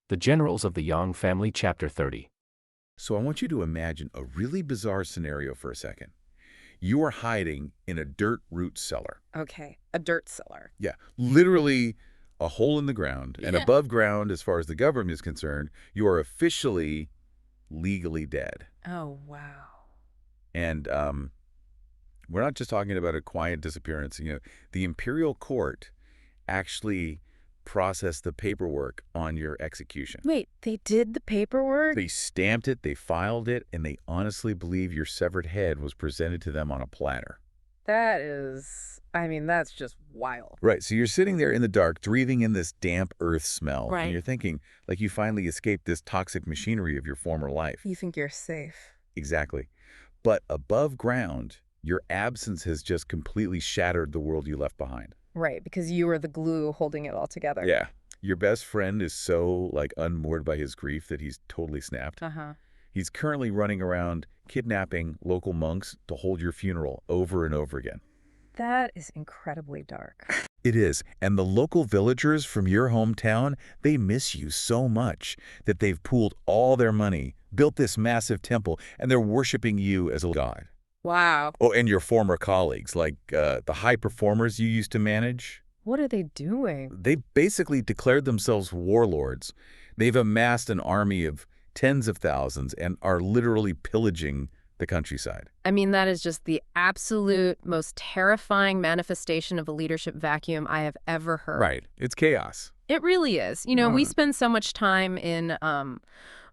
The Generals of the Yang Family, Chapter 30. So I want you to imagine a really bizarre scenario for a second. You are hiding in a dirt root cellar. Okay, a dirt cellar. Yeah, literally a hole in the ground. And Yeah. above ground, as far as the government is concerned, you are officially legally dead. Oh, wow. And we're not just talking about a quiet disappearance. The imperial court actually processed the paperwork on your execution. Wait, they did the paperwork? They stamped it, they filed it, and they honestly believe your severed head was presented to them on a platter. That's just wild. Right, so you're sitting there in the dark, breathing in this damp earth smell, Right. and you're thinking, like you finally escaped this toxic machinery of your former life. You think you're safe. Exactly. But above ground, your absence has just completely shattered the world you left behind. Right, because you were the glue holding it all together. Yeah. Your best friend is so, unmoored by his grief that he's totally snapped. Uh-huh. He's currently running around kidnapping local monks to hold your funeral over and over again. That is incredibly dark. It is. And the local villagers from your hometown, they miss you so much that they've pooled all their money, built this massive temple, and they're worshiping you as a god. Wow. Oh, and your former colleagues, the high performers you used to manage. What are they doing? They basically declared themselves warlords. They've amassed an army of tens of thousands and are literally pillaging the countryside. That is just the absolute most terrifying manifestation of a leadership vacuum I have ever heard. Right. It's chaos. It really is. We spend so much time in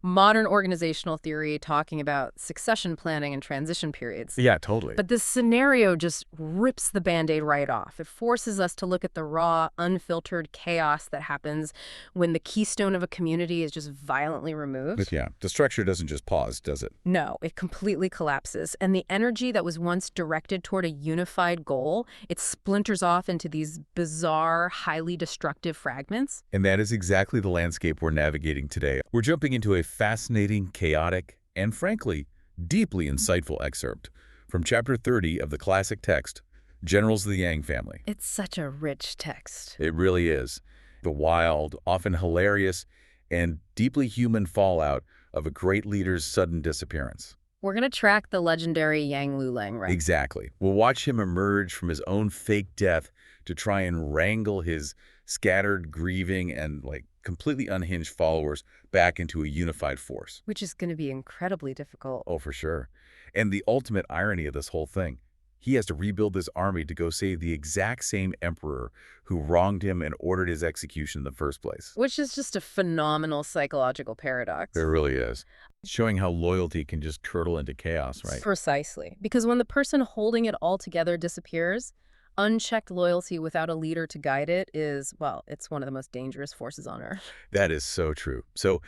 modern organizational theory talking about succession planning and transition periods. Yeah, totally. But this scenario just rips the Band-Aid right off. It forces us to look at the raw, unfiltered chaos that happens when the keystone of a community is just violently removed. But yeah, the structure doesn't just pause, does it? No, it completely collapses. And the energy that was once directed toward a unified goal, it splinters off into these bizarre, highly destructive fragments. And that is exactly the landscape we're navigating today. We're jumping into a fascinating, chaotic, and frankly, deeply insightful excerpt from Chapter 30 of the classic text, Generals of the Yang Family. It's such a rich text. It really is. The wild, often hilarious, and deeply human fallout of a great leader's sudden disappearance. We're going to track the legendary Yang Liulang, right? Exactly. We'll watch him emerge from his own fake death to try and wrangle his scattered, grieving, and completely unhinged followers back into a unified force. Which is going to be incredibly difficult. Oh, for sure. And the ultimate irony of this whole thing, he has to rebuild this army to go save the exact same emperor who wronged him and ordered his execution in the first place. Which is just a phenomenal psychological paradox. There really is. Showing how loyalty can just curdle into chaos, right? Precisely. Because when the person holding it all together disappears, unchecked loyalty without a leader to guide it is, well, it's one of the most dangerous forces on Earth. That is so true. So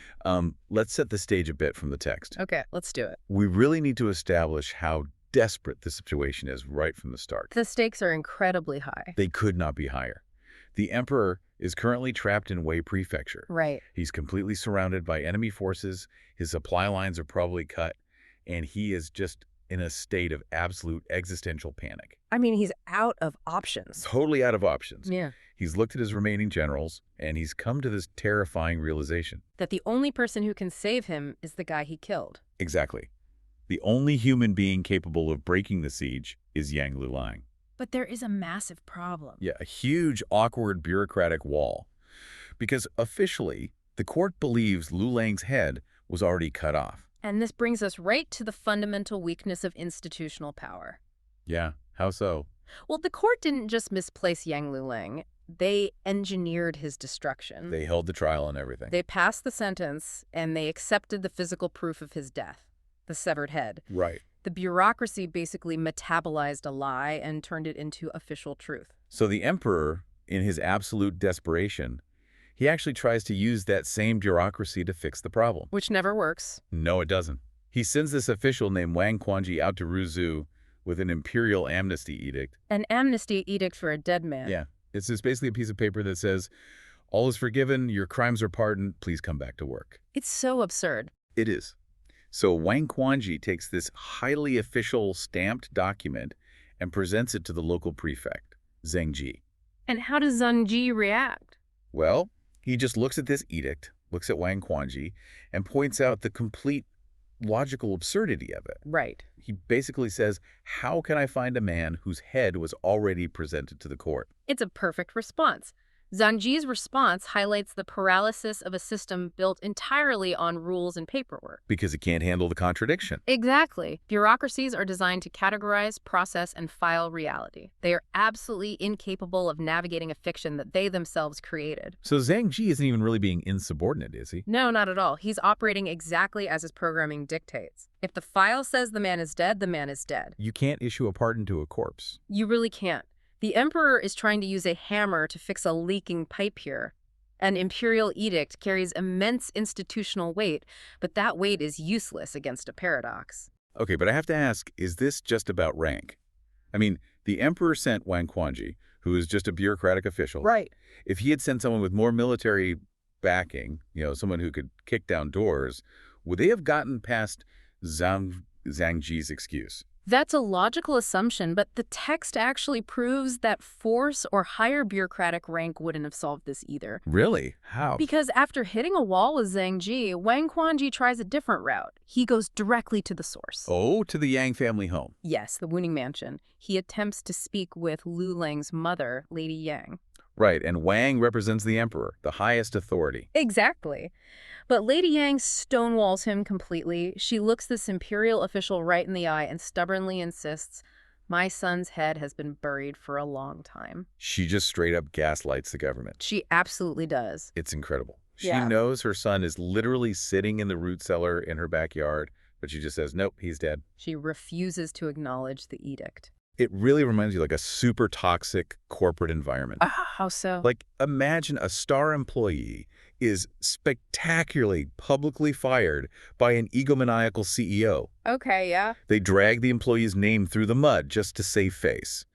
let's set the stage a bit from the text. Okay, let's do it. We really need to establish how desperate the situation is right from the start. The stakes are incredibly high. They could not be higher. The emperor is currently trapped in Wei Prefecture. Right. He's completely surrounded by enemy forces, his supply lines are probably cut, and he is just in a state of absolute existential panic. He's out of options. Totally out of options. Yeah. He's looked at his remaining generals, and he's come to this terrifying realization. That the only person who can save him is the guy he killed. Exactly. The only human being capable of breaking the siege is Yang Liulang. But there is a massive problem. Yeah, a huge, awkward, bureaucratic wall. Because officially, the court believes Liulang's head was already cut off. And this brings us right to the fundamental weakness of institutional power. Yeah, how so? Well, the court didn't just misplace Yang Liulang. They engineered his destruction. They held the trial and everything. They passed the sentence, and they accepted the physical proof of his death, the severed head. Right. The bureaucracy basically metabolized a lie and turned it into official truth. So the emperor, in his absolute desperation, he actually tries to use that same bureaucracy to fix the problem. Which never works. No, it doesn't. He sends this official named Wang Quanji out to Ruzhou with an imperial amnesty edict. An amnesty edict for a dead man. Yeah. It's just basically a piece of paper that says, all is forgiven, your crimes are pardoned, please come back to work. It's so absurd. It is. So Wang Quanji takes this highly official stamped document and presents it to the local prefect, Zheng Ji. And how does Zheng Ji react? Well, he just looks at this edict, looks at Wang Quanji, and points out the complete logical absurdity of it. Right. He basically says, how can I find a man whose head was already presented to the court? It's a perfect response. Zhang Ji's response highlights the paralysis of a system built entirely on rules and paperwork. Because it can't handle the contradiction. Exactly. Bureaucracies are designed to categorize, process, and file reality. They are absolutely incapable of navigating a fiction that they themselves created. So Zhang Ji isn't even really being insubordinate, is he? No, not at all. He's operating exactly as his programming dictates. If the file says the man is dead, the man is dead. You can't issue a pardon to a corpse. You really can't. The emperor is trying to use a hammer to fix a leaking pipe here. An imperial edict carries immense institutional weight, but that weight is useless against a paradox. Okay, but I have to ask, is this just about rank? I mean, the emperor sent Wang Quanji, who is just a bureaucratic official. Right. If he had sent someone with more military backing, someone who could kick down doors, would they have gotten past Zhang Ji's excuse? That's a logical assumption, but the text actually proves that force or higher bureaucratic rank wouldn't have solved this either. Really? How? Because after hitting a wall with Zhang Ji, Wang Quanji tries a different route. He goes directly to the source. Oh, to the Yang family home. Yes, the Wuning Mansion. He attempts to speak with Liulang's mother, Lady Yang. Right, and Wang represents the emperor, the highest authority. Exactly. But Lady Yang stonewalls him completely. She looks this imperial official right in the eye and stubbornly insists, "My son's head has been buried for a long time." She just straight up gaslights the government. She absolutely does. It's incredible. She Yeah. knows her son is literally sitting in the root cellar in her backyard, but she just says, nope, he's dead. She refuses to acknowledge the edict. It really reminds you like a super toxic corporate environment. How so? Like, imagine a star employee is spectacularly publicly fired by an egomaniacal CEO. Okay, yeah. They drag the employee's name through the mud just to save face.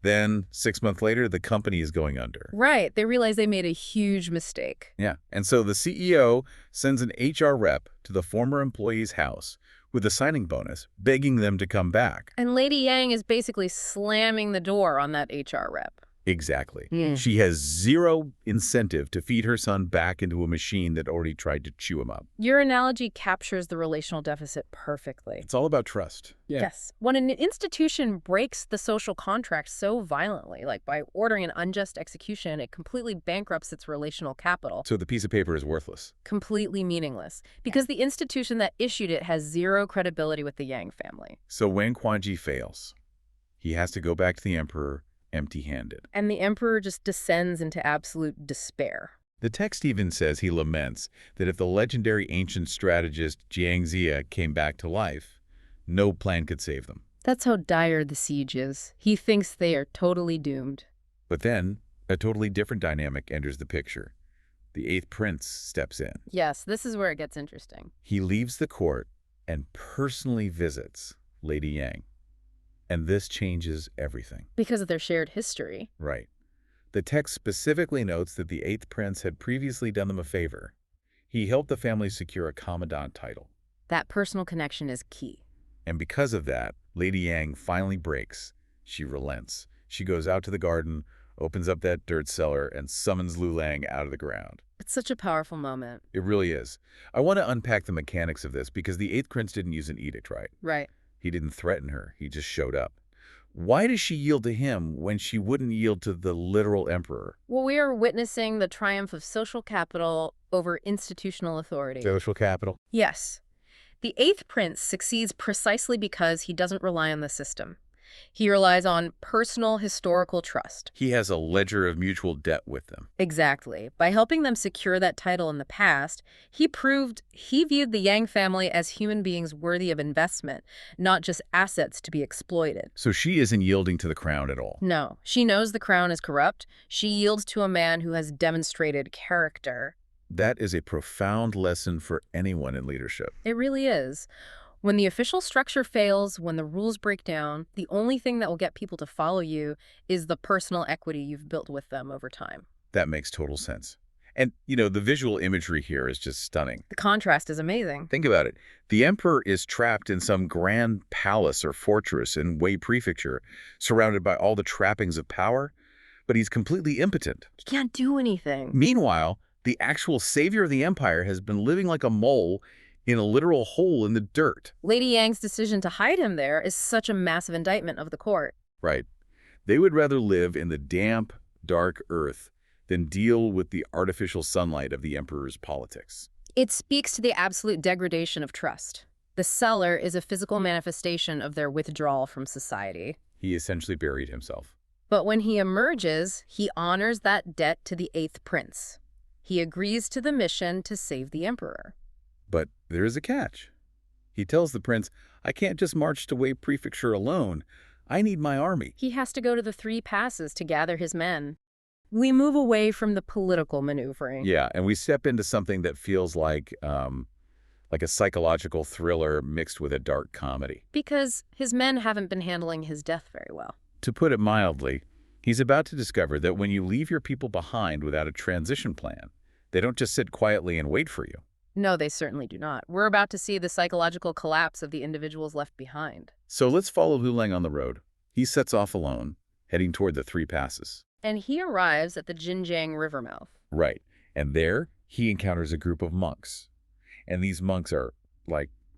Then, 6 months later, the company is going under. Right. They realize they made a huge mistake. Yeah, and so the CEO sends an HR rep to the former employee's house with a signing bonus, begging them to come back. And Lady Yang is basically slamming the door on that HR rep. Exactly. Mm. She has zero incentive to feed her son back into a machine that already tried to chew him up. Your analogy captures the relational deficit perfectly. It's all about trust. Yes. When an institution breaks the social contract so violently, like by ordering an unjust execution, it completely bankrupts its relational capital. So the piece of paper is worthless. Completely meaningless. Because the institution that issued it has zero credibility with the Yang family. So Wang Quanji fails. He has to go back to the emperor empty-handed. And the emperor just descends into absolute despair. The text even says he laments that if the legendary ancient strategist Jiang Ziya came back to life, no plan could save them. That's how dire the siege is. He thinks they are totally doomed. But then, a totally different dynamic enters the picture. The 8th prince steps in. Yes, this is where it gets interesting. He leaves the court and personally visits Lady Yang. And this changes everything. Because of their shared history. Right. The text specifically notes that the 8th prince had previously done them a favor. He helped the family secure a commandant title. That personal connection is key. And because of that, Lady Yang finally breaks. She relents. She goes out to the garden, opens up that dirt cellar, and summons Liulang out of the ground. It's such a powerful moment. It really is. I want to unpack the mechanics of this because the 8th prince didn't use an edict, right? Right. He didn't threaten her. He just showed up. Why does she yield to him when she wouldn't yield to the literal emperor? Well, we are witnessing the triumph of social capital over institutional authority. Social capital? Yes. The 8th prince succeeds precisely because he doesn't rely on the system. He relies on personal historical trust. He has a ledger of mutual debt with them. Exactly. By helping them secure that title in the past, he proved he viewed the Yang family as human beings worthy of investment, not just assets to be exploited. So she isn't yielding to the crown at all. No, she knows the crown is corrupt. She yields to a man who has demonstrated character. That is a profound lesson for anyone in leadership. It really is. When the official structure fails, when the rules break down, the only thing that will get people to follow you is the personal equity you've built with them over time. That makes total sense. And, the visual imagery here is just stunning. The contrast is amazing. Think about it. The emperor is trapped in some grand palace or fortress in Wei Prefecture, surrounded by all the trappings of power, but he's completely impotent. He can't do anything. Meanwhile, The actual savior of the empire has been living like a mole in a literal hole in the dirt. Lady Yang's decision to hide him there is such a massive indictment of the court. Right. They would rather live in the damp, dark earth than deal with the artificial sunlight of the emperor's politics. It speaks to the absolute degradation of trust. The cellar is a physical manifestation of their withdrawal from society. He essentially buried himself. But when he emerges, he honors that debt to the 8th prince. He agrees to the mission to save the emperor. But there is a catch. He tells the prince, I can't just march to Wei Prefecture alone. I need my army. He has to go to the 3 passes to gather his men. We move away from the political maneuvering. Yeah, and we step into something that feels like a psychological thriller mixed with a dark comedy. Because his men haven't been handling his death very well. To put it mildly, he's about to discover that when you leave your people behind without a transition plan, they don't just sit quietly and wait for you. No, they certainly do not. We're about to see the psychological collapse of the individuals left behind. So let's follow Liulang on the road. He sets off alone, heading toward the 3 passes. And he arrives at the Jinjiang River mouth. Right. And there, he encounters a group of monks. And these monks are,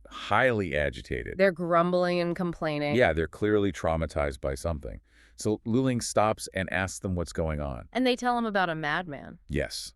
highly agitated. They're grumbling and complaining. Yeah, they're clearly traumatized by something. So Liulang stops and asks them what's going on. And they tell him about a madman. Yes.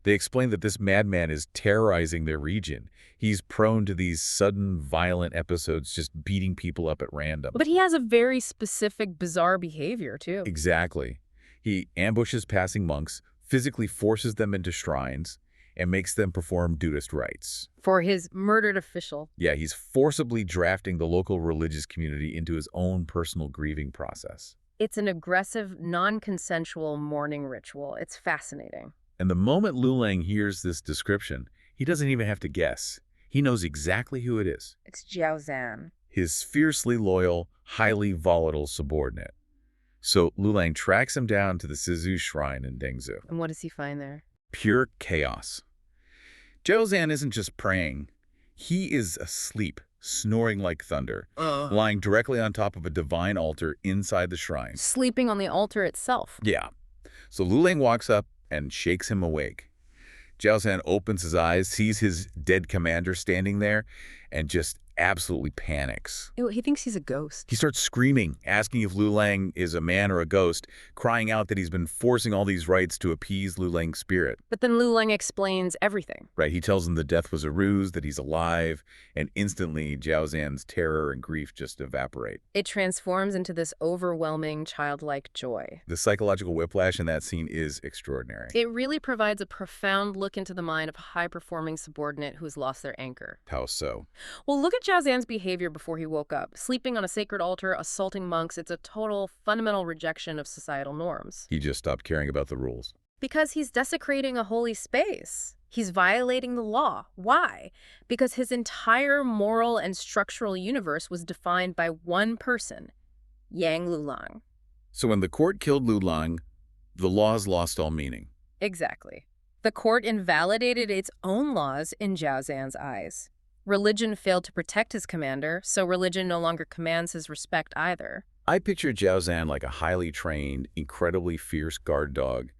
They explain that this madman is terrorizing their region. He's prone to these sudden, violent episodes, just beating people up at random. But he has a very specific, bizarre behavior, too. Exactly. He ambushes passing monks, physically forces them into shrines, and makes them perform Buddhist rites. For his murdered official. Yeah, he's forcibly drafting the local religious community into his own personal grieving process. It's an aggressive, non-consensual mourning ritual. It's fascinating. And the moment Liulang hears this description, he doesn't even have to guess. He knows exactly who it is. It's Jiao Zhan. His fiercely loyal, highly volatile subordinate. So Liulang tracks him down to the Sizu shrine in Dengzhou. And what does he find there? Pure chaos. Jiao Zhan isn't just praying. He is asleep, snoring like thunder, lying directly on top of a divine altar inside the shrine. Sleeping on the altar itself. Yeah. So Liulang walks up and shakes him awake. Jiao Zhan opens his eyes, sees his dead commander standing there, and just absolutely panics. He thinks he's a ghost. He starts screaming, asking if Liulang is a man or a ghost, crying out that he's been forcing all these rites to appease Liulang's spirit. But then Liulang explains everything. Right, he tells him the death was a ruse, that he's alive, and instantly Jiao Zhan's terror and grief just evaporate. It transforms into this overwhelming, childlike joy. The psychological whiplash in that scene is extraordinary. It really provides a profound look into the mind of a high-performing subordinate who has lost their anchor. How so? Well, look at Jiao Zhan's behavior before he woke up. Sleeping on a sacred altar, assaulting monks, it's a total, fundamental rejection of societal norms. He just stopped caring about the rules. Because he's desecrating a holy space. He's violating the law. Why? Because his entire moral and structural universe was defined by one person, Yang Liulang. So when the court killed Liulang, the laws lost all meaning. Exactly. The court invalidated its own laws in Jiao Zhan's eyes. Religion failed to protect his commander, so religion no longer commands his respect either. I picture Jiao Zhan like a highly trained, incredibly fierce guard dog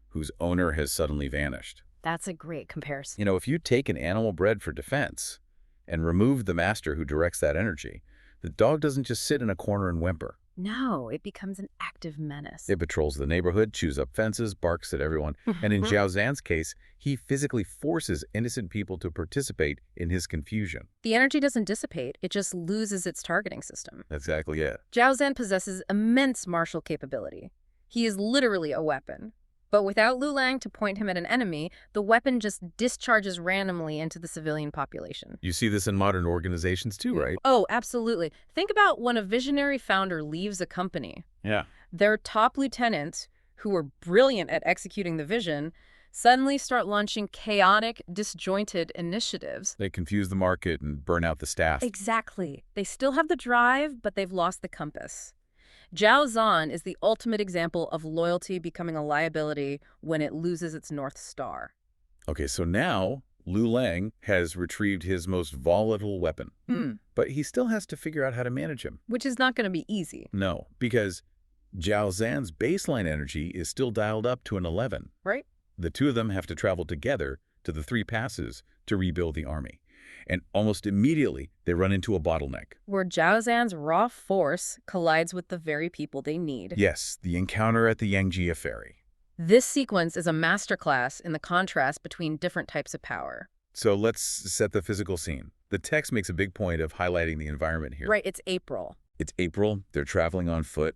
whose owner has suddenly vanished. That's a great comparison. You know, if you take an animal bred for defense and remove the master who directs that energy, the dog doesn't just sit in a corner and whimper. No, it becomes an active menace. It patrols the neighborhood, chews up fences, barks at everyone, and in Jiao Zhan's case, he physically forces innocent people to participate in his confusion. The energy doesn't dissipate, it just loses its targeting system. That's exactly it. Jiao Zhan possesses immense martial capability. He is literally a weapon. But without Liulang to point him at an enemy, the weapon just discharges randomly into the civilian population. You see this in modern organizations too, right? Oh, absolutely. Think about when a visionary founder leaves a company. Yeah. Their top lieutenants, who were brilliant at executing the vision, suddenly start launching chaotic, disjointed initiatives. They confuse the market and burn out the staff. Exactly. They still have the drive, but they've lost the compass. Jiao Zhan is the ultimate example of loyalty becoming a liability when it loses its North Star. Okay, so now Liulang has retrieved his most volatile weapon, but he still has to figure out how to manage him. Which is not going to be easy. No, because Jiao Zhan's baseline energy is still dialed up to an 11. Right? The two of them have to travel together to the three passes to rebuild the army. And almost immediately, they run into a bottleneck. Where Zhao Zan's raw force collides with the very people they need. Yes, the encounter at the Yangjia ferry. This sequence is a masterclass in the contrast between different types of power. So let's set the physical scene. The text makes a big point of highlighting the environment here. Right, it's April. It's April, they're traveling on foot,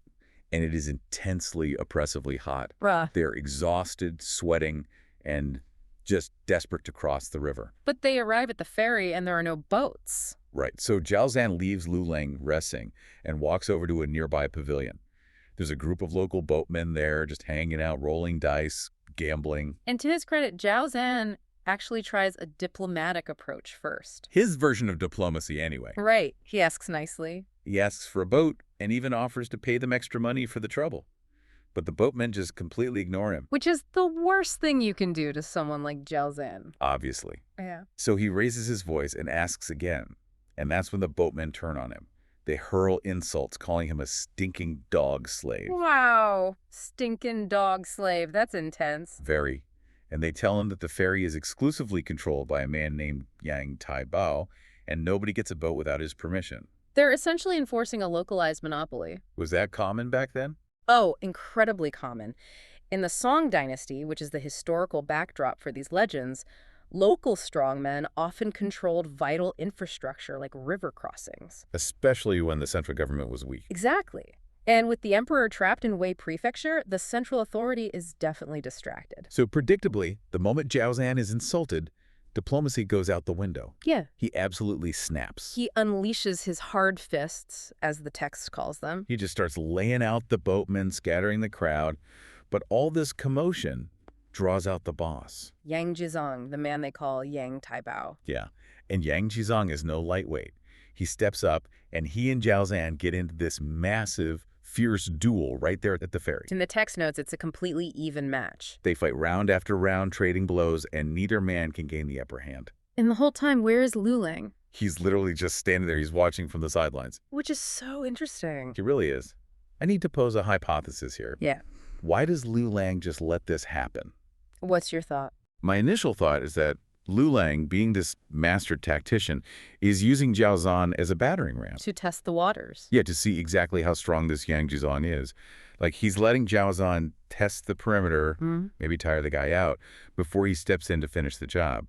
and it is intensely, oppressively hot. Bruh. They're exhausted, sweating, and just desperate to cross the river. But they arrive at the ferry and there are no boats. Right, so Zhao Zan leaves Liulang resting and walks over to a nearby pavilion. There's a group of local boatmen there just hanging out, rolling dice, gambling. And to his credit, Zhao Zan actually tries a diplomatic approach first. His version of diplomacy anyway. Right, he asks nicely. He asks for a boat and even offers to pay them extra money for the trouble. But the boatmen just completely ignore him. Which is the worst thing you can do to someone like Zhao Zan. Obviously. Yeah. So he raises his voice and asks again. And that's when the boatmen turn on him. They hurl insults, calling him a stinking dog slave. Wow. Stinking dog slave. That's intense. Very. And they tell him that the ferry is exclusively controlled by a man named Yang Taibao, and nobody gets a boat without his permission. They're essentially enforcing a localized monopoly. Was that common back then? Oh, incredibly common. In the Song Dynasty, which is the historical backdrop for these legends, local strongmen often controlled vital infrastructure like river crossings. Especially when the central government was weak. Exactly. And with the emperor trapped in Wei Prefecture, the central authority is definitely distracted. So predictably, the moment Zhao Zan is insulted, diplomacy goes out the window. Yeah. He absolutely snaps. He unleashes his hard fists, as the text calls them. He just starts laying out the boatmen, scattering the crowd. But all this commotion draws out the boss. Yang Jizong, the man they call Yang Taibao. Yeah, and Yang Jizong is no lightweight. He steps up, and he and Zhao Zan get into this massive, fierce duel right there at the ferry. In the text notes, it's a completely even match. They fight round after round, trading blows, and neither man can gain the upper hand. And the whole time, where is Liulang? He's literally just standing there. He's watching from the sidelines. Which is so interesting. He really is. I need to pose a hypothesis here. Yeah. Why does Liulang just let this happen? What's your thought? My initial thought is that Liulang, being this master tactician, is using Zhao Zan as a battering ram. To test the waters. Yeah, to see exactly how strong this Yang Jizong is. Like, he's letting Zhao Zan test the perimeter, maybe tire the guy out, before he steps in to finish the job.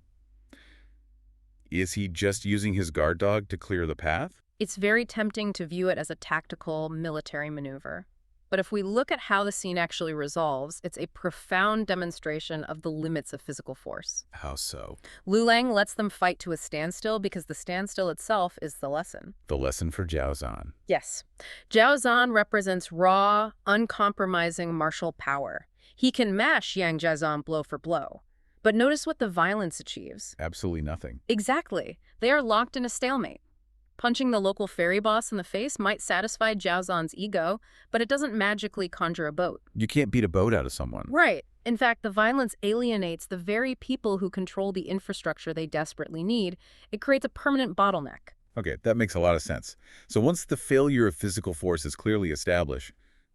Is he just using his guard dog to clear the path? It's very tempting to view it as a tactical military maneuver. But if we look at how the scene actually resolves, it's a profound demonstration of the limits of physical force. How so? Liulang lets them fight to a standstill because the standstill itself is the lesson. The lesson for Zhao Zan. Yes. Zhao Zan represents raw, uncompromising martial power. He can mash Yang Jizong blow for blow. But notice what the violence achieves. Absolutely nothing. Exactly. They are locked in a stalemate. Punching the local ferry boss in the face might satisfy Zhao Zan's ego, but it doesn't magically conjure a boat. You can't beat a boat out of someone. Right. In fact, the violence alienates the very people who control the infrastructure they desperately need. It creates a permanent bottleneck. Okay, that makes a lot of sense. So once the failure of physical force is clearly established,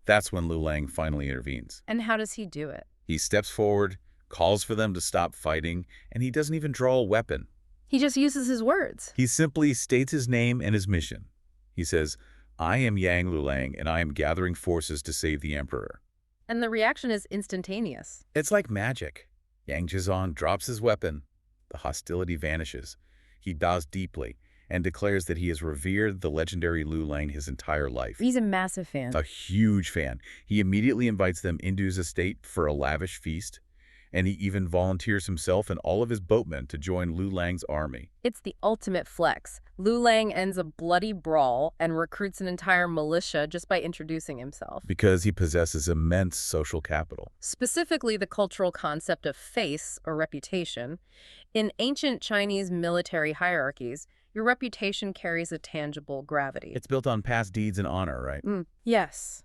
that's when Liulang finally intervenes. And how does he do it? He steps forward, calls for them to stop fighting, and he doesn't even draw a weapon. He just uses his words. He simply states his name and his mission. He says, "I am Yang Liulang, and I am gathering forces to save the emperor." And the reaction is instantaneous. It's like magic. Yang Jizong drops his weapon. The hostility vanishes. He bows deeply and declares that he has revered the legendary Liulang his entire life. He's a massive fan. A huge fan. He immediately invites them into his estate for a lavish feast, and he even volunteers himself and all of his boatmen to join Liulang's army. It's the ultimate flex. Liulang ends a bloody brawl and recruits an entire militia just by introducing himself. Because he possesses immense social capital. Specifically, the cultural concept of face, or reputation. In ancient Chinese military hierarchies, your reputation carries a tangible gravity. It's built on past deeds and honor, right? Yes.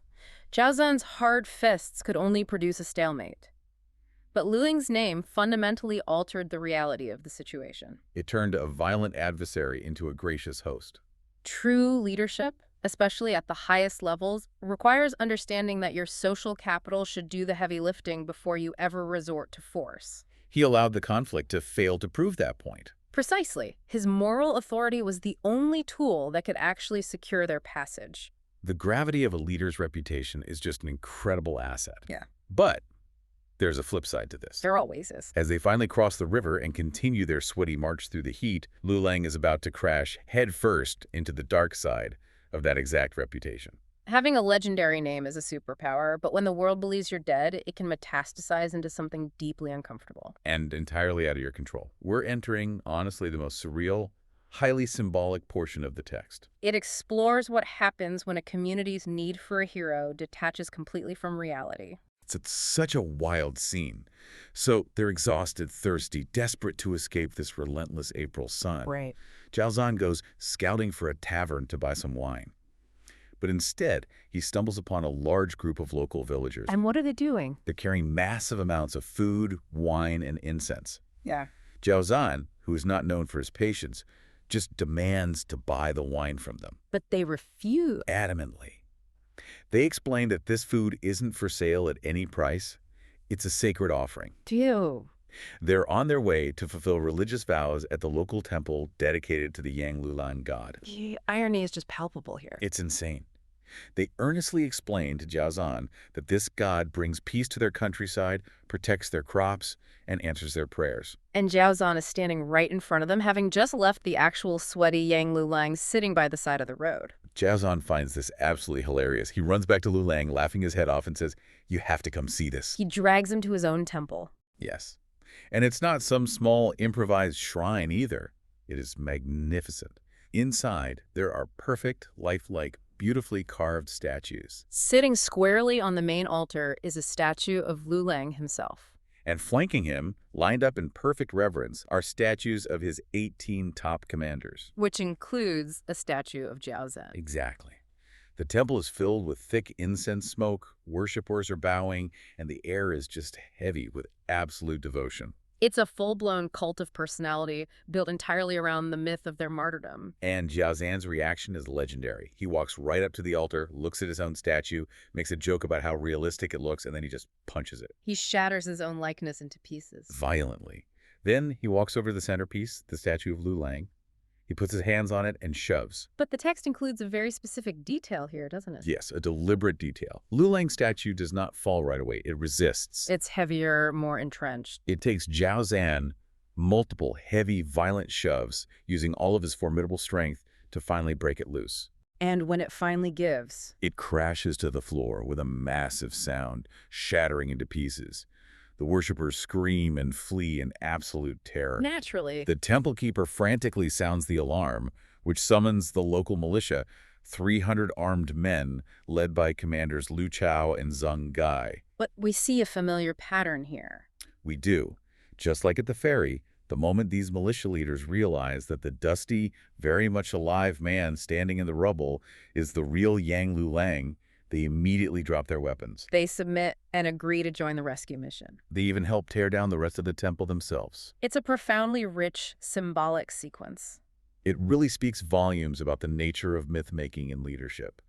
Zhao Zan's hard fists could only produce a stalemate. But Liulang's name fundamentally altered the reality of the situation. It turned a violent adversary into a gracious host. True leadership, especially at the highest levels, requires understanding that your social capital should do the heavy lifting before you ever resort to force. He allowed the conflict to fail to prove that point. Precisely. His moral authority was the only tool that could actually secure their passage. The gravity of a leader's reputation is just an incredible asset. Yeah. But there's a flip side to this. There always is. As they finally cross the river and continue their sweaty march through the heat, Liulang is about to crash headfirst into the dark side of that exact reputation. Having a legendary name is a superpower, but when the world believes you're dead, it can metastasize into something deeply uncomfortable. And entirely out of your control. We're entering, honestly, the most surreal, highly symbolic portion of the text. It explores what happens when a community's need for a hero detaches completely from reality. It's such a wild scene. So they're exhausted, thirsty, desperate to escape this relentless April sun. Right. Zhao Zan goes scouting for a tavern to buy some wine. But instead, he stumbles upon a large group of local villagers. And what are they doing? They're carrying massive amounts of food, wine, and incense. Yeah. Zhao Zan, who is not known for his patience, just demands to buy the wine from them. But they refuse. Adamantly. They explain that this food isn't for sale at any price. It's a sacred offering. Ew. They're on their way to fulfill religious vows at the local temple dedicated to the Liulang god. The irony is just palpable here. It's insane. They earnestly explain to Zhao Zan that this god brings peace to their countryside, protects their crops, and answers their prayers. And Zhao Zan is standing right in front of them, having just left the actual sweaty Yang Liulang sitting by the side of the road. Zhao Zan finds this absolutely hilarious. He runs back to Liulang, laughing his head off, and says, "You have to come see this." He drags him to his own temple. Yes. And it's not some small improvised shrine either. It is magnificent. Inside, there are perfect, lifelike, beautifully carved statues. Sitting squarely on the main altar is a statue of Liulang himself. And flanking him, lined up in perfect reverence, are statues of his 18 top commanders. Which includes a statue of Zhao Zan. Exactly. The temple is filled with thick incense smoke, worshippers are bowing, and the air is just heavy with absolute devotion. It's a full-blown cult of personality built entirely around the myth of their martyrdom. And Zhao Zan's reaction is legendary. He walks right up to the altar, looks at his own statue, makes a joke about how realistic it looks, and then he just punches it. He shatters his own likeness into pieces. Violently. Then he walks over to the centerpiece, the statue of Liulang. He puts his hands on it and shoves. But the text includes a very specific detail here, doesn't it? Yes, a deliberate detail. Liulang's statue does not fall right away. It resists. It's heavier, more entrenched. It takes Zhao Zan multiple heavy, violent shoves, using all of his formidable strength to finally break it loose. And when it finally gives, it crashes to the floor with a massive sound, shattering into pieces. The worshippers scream and flee in absolute terror. Naturally. The temple keeper frantically sounds the alarm, which summons the local militia, 300 armed men led by commanders Lu Chao and Zheng Gai. But we see a familiar pattern here. We do. Just like at the ferry, the moment these militia leaders realize that the dusty, very much alive man standing in the rubble is the real Yang Liulang, they immediately drop their weapons. They submit and agree to join the rescue mission. They even help tear down the rest of the temple themselves. It's a profoundly rich, symbolic sequence. It really speaks volumes about the nature of myth-making and leadership.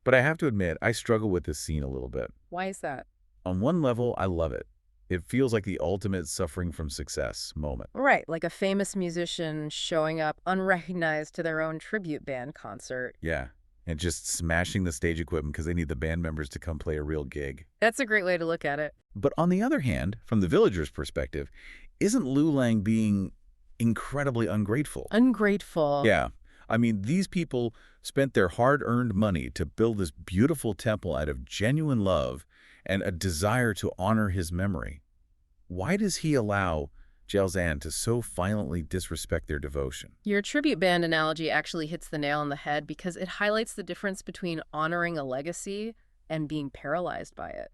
But I have to admit, I struggle with this scene a little bit. Why is that? On one level, I love it. It feels like the ultimate suffering from success moment. Right, like a famous musician showing up unrecognized to their own tribute band concert. Yeah. And just smashing the stage equipment because they need the band members to come play a real gig. That's a great way to look at it. But on the other hand, from the villagers' perspective, isn't Liulang being incredibly ungrateful? Ungrateful. Yeah. I mean, these people spent their hard-earned money to build this beautiful temple out of genuine love and a desire to honor his memory. Why does he allow Zhao Zan to so violently disrespect their devotion? Your tribute band analogy actually hits the nail on the head because it highlights the difference between honoring a legacy and being paralyzed by it.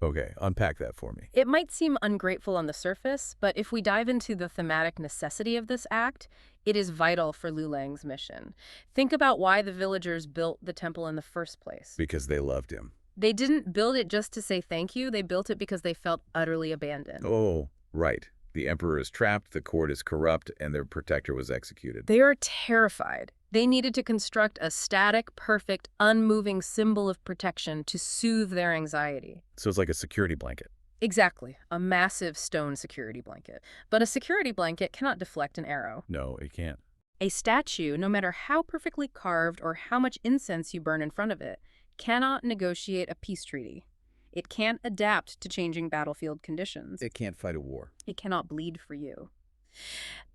Okay, unpack that for me. It might seem ungrateful on the surface, but if we dive into the thematic necessity of this act, it is vital for Liulang's mission. Think about why the villagers built the temple in the first place. Because they loved him. They didn't build it just to say thank you. They built it because they felt utterly abandoned. Oh, right. The emperor is trapped, the court is corrupt, and their protector was executed. They are terrified. They needed to construct a static, perfect, unmoving symbol of protection to soothe their anxiety. So it's like a security blanket. Exactly, a massive stone security blanket. But a security blanket cannot deflect an arrow. No, it can't. A statue, no matter how perfectly carved or how much incense you burn in front of it, cannot negotiate a peace treaty. It can't adapt to changing battlefield conditions. It can't fight a war. It cannot bleed for you.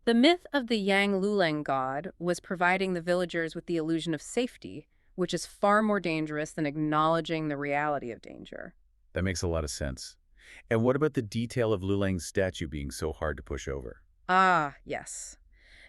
The myth of the Yang Liulang god was providing the villagers with the illusion of safety, which is far more dangerous than acknowledging the reality of danger. That makes a lot of sense. And what about the detail of Liulang's statue being so hard to push over? Ah, yes.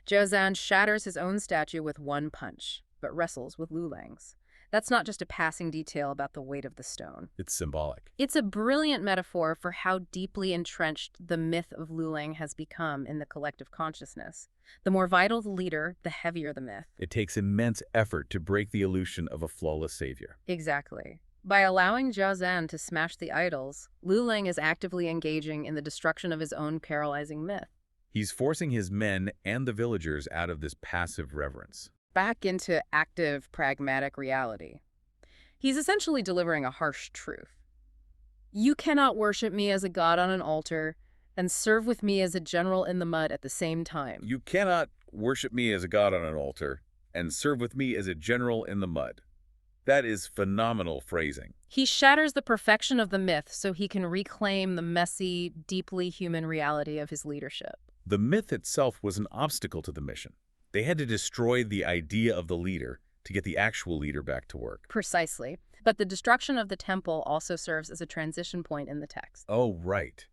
Jiuzhan shatters his own statue with one punch, but wrestles with Liulang's. That's not just a passing detail about the weight of the stone. It's symbolic. It's a brilliant metaphor for how deeply entrenched the myth of Liulang has become in the collective consciousness. The more vital the leader, the heavier the myth. It takes immense effort to break the illusion of a flawless savior. Exactly. By allowing Jiuzhan to smash the idols, Liulang is actively engaging in the destruction of his own paralyzing myth. He's forcing his men and the villagers out of this passive reverence. Back into active, pragmatic reality. He's essentially delivering a harsh truth. You cannot worship me as a god on an altar and serve with me as a general in the mud at the same time. You cannot worship me as a god on an altar and serve with me as a general in the mud. That is phenomenal phrasing. He shatters the perfection of the myth so he can reclaim the messy, deeply human reality of his leadership. The myth itself was an obstacle to the mission. They had to destroy the idea of the leader to get the actual leader back to work. Precisely. But the destruction of the temple also serves as a transition point in the text. Oh, right.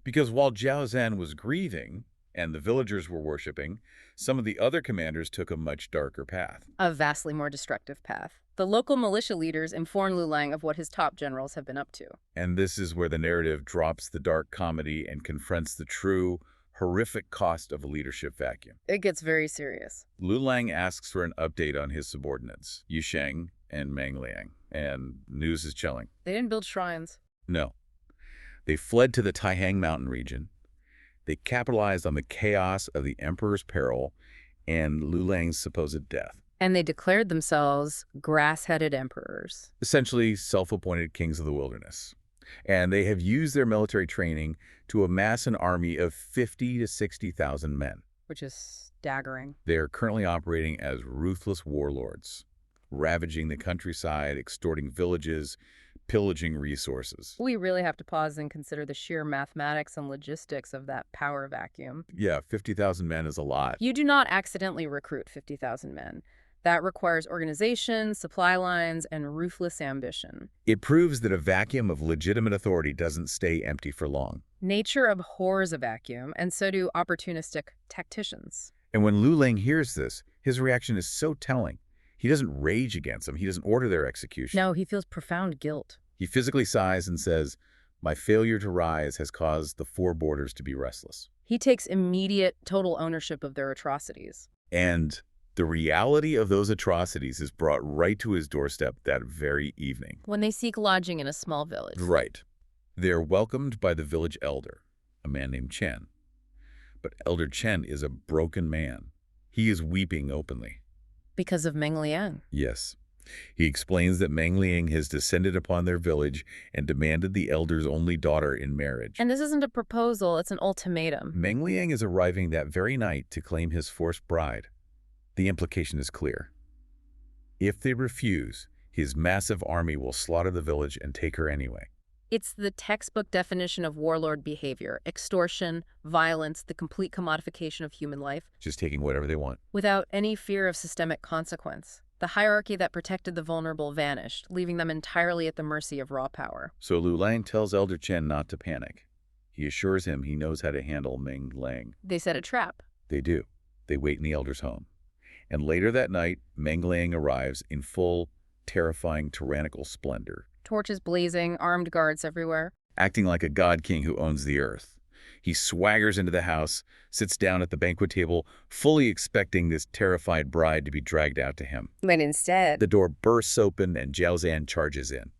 Because while Jiuzhan was grieving and the villagers were worshiping, some of the other commanders took a much darker path. A vastly more destructive path. The local militia leaders inform Liulang of what his top generals have been up to. And this is where the narrative drops the dark comedy and confronts the true, horrific cost of a leadership vacuum. It gets very serious. Liulang asks for an update on his subordinates, Yusheng and Mangliang, and news is chilling. They didn't build shrines. No. They fled to the Taihang mountain region. They capitalized on the chaos of the emperor's peril and Liulang's supposed death. And they declared themselves grass-headed emperors. Essentially self-appointed kings of the wilderness. And they have used their military training to amass an army of 50 to 60,000 men. Which is staggering. They are currently operating as ruthless warlords, ravaging the countryside, extorting villages, pillaging resources. We really have to pause and consider the sheer mathematics and logistics of that power vacuum. Yeah, 50,000 men is a lot. You do not accidentally recruit 50,000 men. That requires organization, supply lines, and ruthless ambition. It proves that a vacuum of legitimate authority doesn't stay empty for long. Nature abhors a vacuum, and so do opportunistic tacticians. And when Liulang hears this, his reaction is so telling. He doesn't rage against them. He doesn't order their execution. No, he feels profound guilt. He physically sighs and says, "My failure to rise has caused the four borders to be restless." He takes immediate, total ownership of their atrocities. And the reality of those atrocities is brought right to his doorstep that very evening. When they seek lodging in a small village. Right. They are welcomed by the village elder, a man named Chen. But Elder Chen is a broken man. He is weeping openly. Because of Meng Liang. Yes. He explains that Meng Liang has descended upon their village and demanded the elder's only daughter in marriage. And this isn't a proposal, it's an ultimatum. Meng Liang is arriving that very night to claim his forced bride. The implication is clear. If they refuse, his massive army will slaughter the village and take her anyway. It's the textbook definition of warlord behavior: extortion, violence, the complete commodification of human life. Just taking whatever they want. Without any fear of systemic consequence. The hierarchy that protected the vulnerable vanished, leaving them entirely at the mercy of raw power. So Liulang tells Elder Chen not to panic. He assures him he knows how to handle Meng Liang. They set a trap. They do. They wait in the elder's home. And later that night, Meng Liang arrives in full, terrifying, tyrannical splendor. Torches blazing, armed guards everywhere. Acting like a god king who owns the earth. He swaggers into the house, sits down at the banquet table, fully expecting this terrified bride to be dragged out to him. But instead, The door bursts open and Jiuzhan charges in.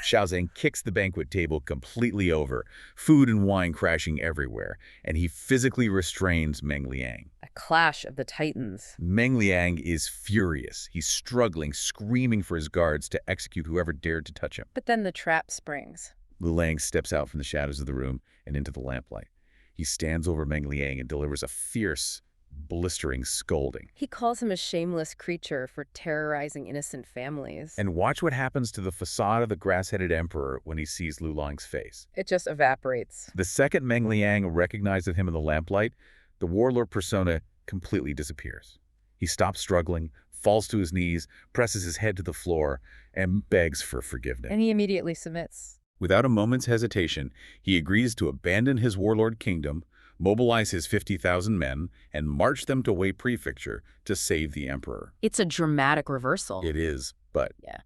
Xiaozheng kicks the banquet table completely over, food and wine crashing everywhere, and he physically restrains Meng Liang. A clash of the titans. Meng Liang is furious. He's struggling, screaming for his guards to execute whoever dared to touch him. But then the trap springs. Liulang steps out from the shadows of the room and into the lamplight. He stands over Meng Liang and delivers a fierce, blistering scolding. He calls him a shameless creature for terrorizing innocent families. And watch what happens to the facade of the grass-headed emperor when he sees Liulang's face. It just evaporates. The second Meng Liang recognizes him in the lamplight, the warlord persona completely disappears. He stops struggling, falls to his knees, presses his head to the floor, and begs for forgiveness. And he immediately submits. Without a moment's hesitation, he agrees to abandon his warlord kingdom, mobilize his 50,000 men, and march them to Wei Prefecture to save the emperor. It's a dramatic reversal. It is, but Yeah.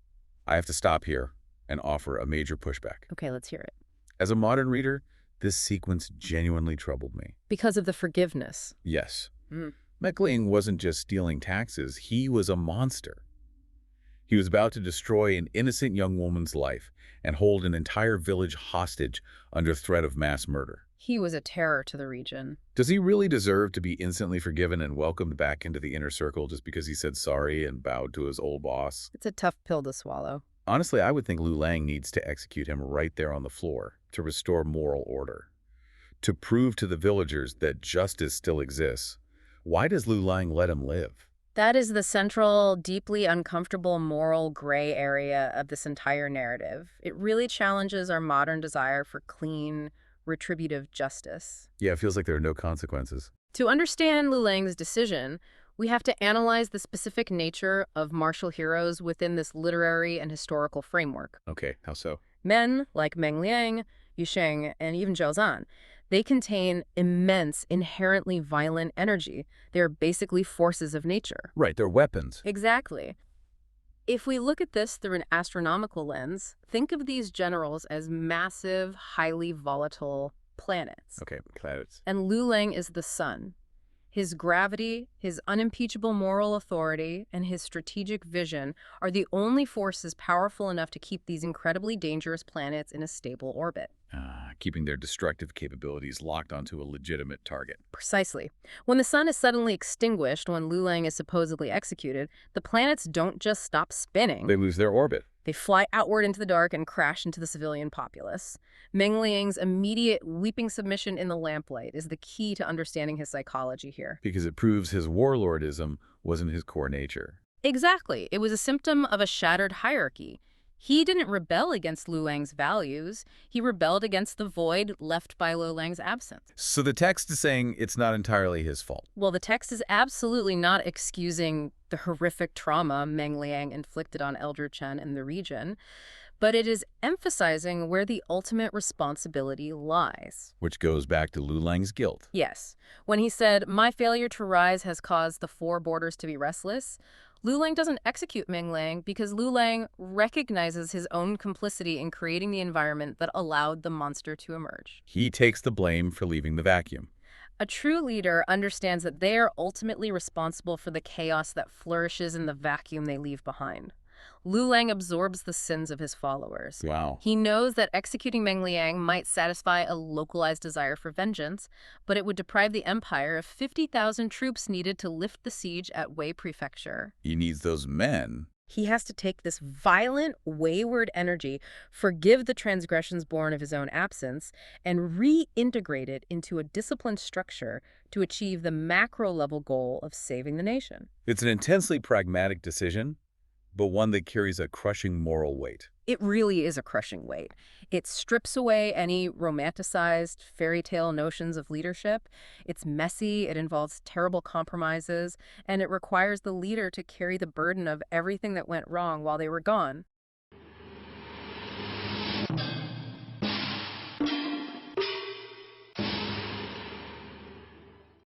I have to stop here and offer a major pushback. Okay, let's hear it. As a modern reader, this sequence genuinely troubled me. Because of the forgiveness. Yes, Mm. Meng Liang wasn't just stealing taxes, he was a monster. He was about to destroy an innocent young woman's life and hold an entire village hostage under threat of mass murder. He was a terror to the region. Does he really deserve to be instantly forgiven and welcomed back into the inner circle just because he said sorry and bowed to his old boss? It's a tough pill to swallow. Honestly, I would think Liulang needs to execute him right there on the floor to restore moral order. To prove to the villagers that justice still exists, why does Liulang let him live? That is the central, deeply uncomfortable moral gray area of this entire narrative. It really challenges our modern desire for clean, retributive justice. Yeah, it feels like there are no consequences. To understand Liulang's decision, we have to analyze the specific nature of martial heroes within this literary and historical framework. Okay, how so? Men like Meng Liang, Yu Sheng, and even Zhao Zan, they contain immense, inherently violent energy. They're basically forces of nature. Right, they're weapons. Exactly. If we look at this through an astronomical lens, think of these generals as massive, highly volatile planets. Okay, clouds. And Liulang is the sun. His gravity, his unimpeachable moral authority, and his strategic vision are the only forces powerful enough to keep these incredibly dangerous planets in a stable orbit. Keeping their destructive capabilities locked onto a legitimate target. Precisely. When the sun is suddenly extinguished when Liulang is supposedly executed, the planets don't just stop spinning. They lose their orbit. They fly outward into the dark and crash into the civilian populace. Meng Liang's immediate weeping submission in the lamplight is the key to understanding his psychology here. Because it proves his warlordism wasn't his core nature. Exactly. It was a symptom of a shattered hierarchy. He didn't rebel against Liulang's values. He rebelled against the void left by Liulang's absence. So the text is saying it's not entirely his fault. Well, the text is absolutely not excusing the horrific trauma Meng Liang inflicted on Elder Chen and the region, but it is emphasizing where the ultimate responsibility lies. Which goes back to Liulang's guilt. Yes. When he said, "My failure to rise has caused the four borders to be restless," Liulang doesn't execute Meng Liang because Liulang recognizes his own complicity in creating the environment that allowed the monster to emerge. He takes the blame for leaving the vacuum. A true leader understands that they are ultimately responsible for the chaos that flourishes in the vacuum they leave behind. Liulang absorbs the sins of his followers. Wow. He knows that executing Meng Liang might satisfy a localized desire for vengeance, but it would deprive the empire of 50,000 troops needed to lift the siege at Wei Prefecture. He needs those men. He has to take this violent, wayward energy, forgive the transgressions born of his own absence, and reintegrate it into a disciplined structure to achieve the macro-level goal of saving the nation. It's an intensely pragmatic decision, but one that carries a crushing moral weight. It really is a crushing weight. It strips away any romanticized fairy tale notions of leadership. It's messy, it involves terrible compromises, and it requires the leader to carry the burden of everything that went wrong while they were gone.